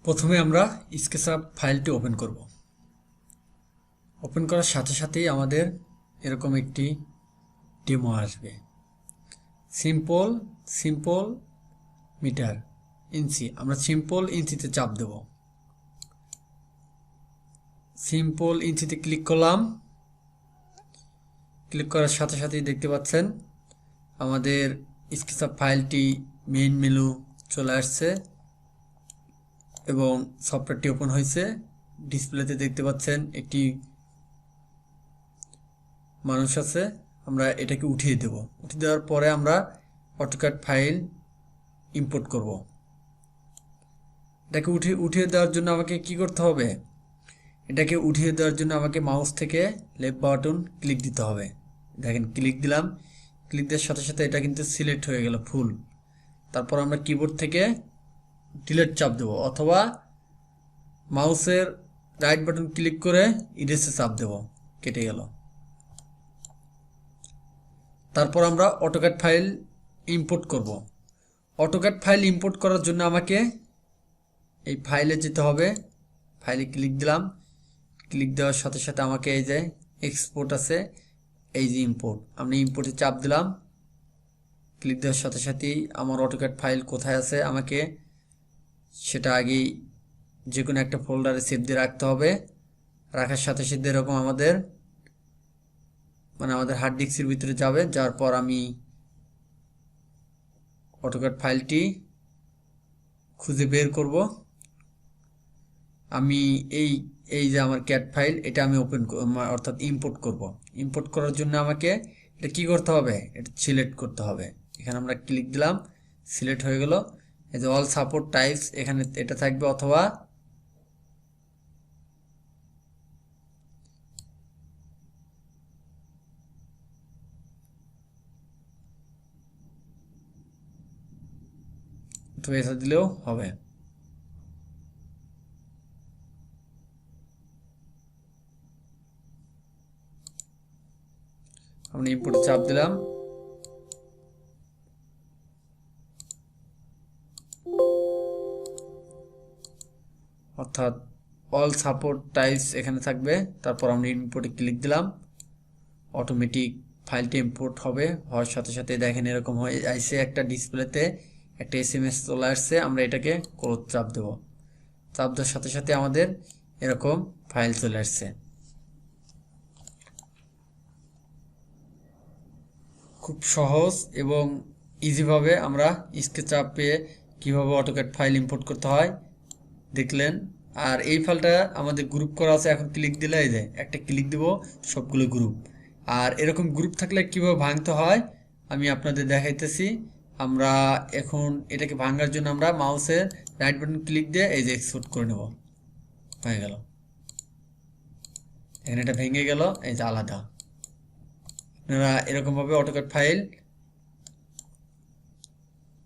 প্রথমে আমরা স্কেচআপ ফাইলটি ওপেন করব। ওপেন করার সাথে সাথেই আমাদের এরকম একটি ডেমো আসবে। সিম্পল মিটার ইঞ্চি, আমরা সিম্পল ইঞ্চিতে চাপ দেব। সিম্পল ইঞ্চিতে ক্লিক করলাম। ক্লিক করার সাথে সাথেই দেখতে পাচ্ছেন আমাদের স্কেচআপ ফাইলটি মেইন মেনু চলে আসছে এবং সফটওয়্যারটি ওপেন হয়েছে। ডিসপ্লেতে দেখতে পাচ্ছেন একটি মানুষ আছে। আমরা এটাকে উঠিয়ে দেব। উঠিয়ে দেওয়ার পরে আমরা অটোক্যাড ফাইল ইম্পোর্ট করব। এটাকে উঠিয়ে দেওয়ার জন্য আমাকে কি করতে হবে? এটাকে উঠিয়ে দেওয়ার জন্য আমাকে মাউস থেকে লেফট বাটন ক্লিক দিতে হবে। দেখেন ক্লিক দিলাম। ক্লিক দেওয়ার সাথে সাথে এটা কিন্তু সিলেক্ট হয়ে গেল ফুল। তারপর আমরা কিবোর্ড থেকে ডিলিট চাপ দেব অথবা মাউসের রাইট বাটন ক্লিক করে ইরেজে চাপ দেব। কেটে গেল। তারপর আমরা অটোক্যাড ফাইল ইম্পোর্ট করব। অটোক্যাড ফাইল ইম্পোর্ট করার জন্য আমাকে এই ফাইলে যেতে হবে। ফাইলে ক্লিক দিলাম। ক্লিক দেওয়ার সাথে সাথে আমাকে এই যে এক্সপোর্ট আছে, এই যে ইম্পোর্ট, আমি ইম্পোর্টে চাপ দিলাম। ক্লিক দেওয়ার সাথে সাথেই আমার অটোক্যাড ফাইল কোথায় আছে আমাকে সেটা আগেই যে কোনো একটা ফোল্ডারে সেভ দিয়ে রাখতে হবে। রাখার সাথে সাথে এরকম আমাদের হার্ড ডিস্কের ভিতরে যাবে। যাওয়ার পর আমি অটোক্যাড ফাইলটি খুঁজে বের করব। আমি এই যে আমার ক্যাড ফাইল, এটা আমি অর্থাৎ ইম্পোর্ট করব। ইম্পোর্ট করার জন্য আমাকে এটা কি করতে হবে? এটা সিলেক্ট করতে হবে। এখানে আমরা ক্লিক দিলাম, সিলেক্ট হয়ে গেল। এই যে অল সাপোর্ট টাইপস, এখানে এটা থাকবে অথবা এটা দিলেও হবে। আমরা ইম্পোর্টে চাপ দিলাম। অর্থাৎ অল সাপোর্ট টাইপস এখানে থাকবে। তারপর আমরা ইম্পোর্টে ক্লিক দিলাম। অটোমেটিক ফাইলটি ইম্পোর্ট হবে। হওয়ার সাথে সাথে দেখেন এরকম হয়ে আসছে, একটা ডিসপ্লেতে একটা SMS চলে আসছে। আমরা এটাকে ক্লোজ চাপ দেব। চাপ দেওয়ার সাথে সাথে আমাদের এরকম ফাইল চলে আসছে। খুব সহজ এবং ইজিভাবে আমরা স্কেচআপে কিভাবে অটোক্যাড ফাইল ইম্পোর্ট করতে হয় দেখলেন। আর এই ফাইলটা আমাদের গ্রুপ করা আছে। এখন ক্লিক দিলে এই যে একটা ক্লিক দেব, সবগুলো গ্রুপ। আর এরকম গ্রুপ থাকলে কিভাবে ভাঙতে হয় আমি আপনাদের দেখাইতেছি। আমরা এখন এটাকে ভাঙার জন্য আমরা মাউসের রাইট বাটন ক্লিক দিয়ে এই যে এক্সপোর্ট করে নেব। হয়ে গেল। এখানে এটা ভেঙে গেল, এই যে আলাদা। আপনারা এরকমভাবে অটোক্যাড ফাইল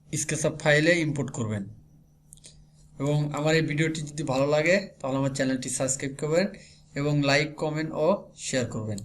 স্কেচআপ ফাইলে ইম্পোর্ট করবেন। এবং আমার এই ভিডিওটি যদি ভালো লাগে তাহলে আমার চ্যানেলটি সাবস্ক্রাইব করবেন এবং লাইক, কমেন্ট ও শেয়ার করবেন।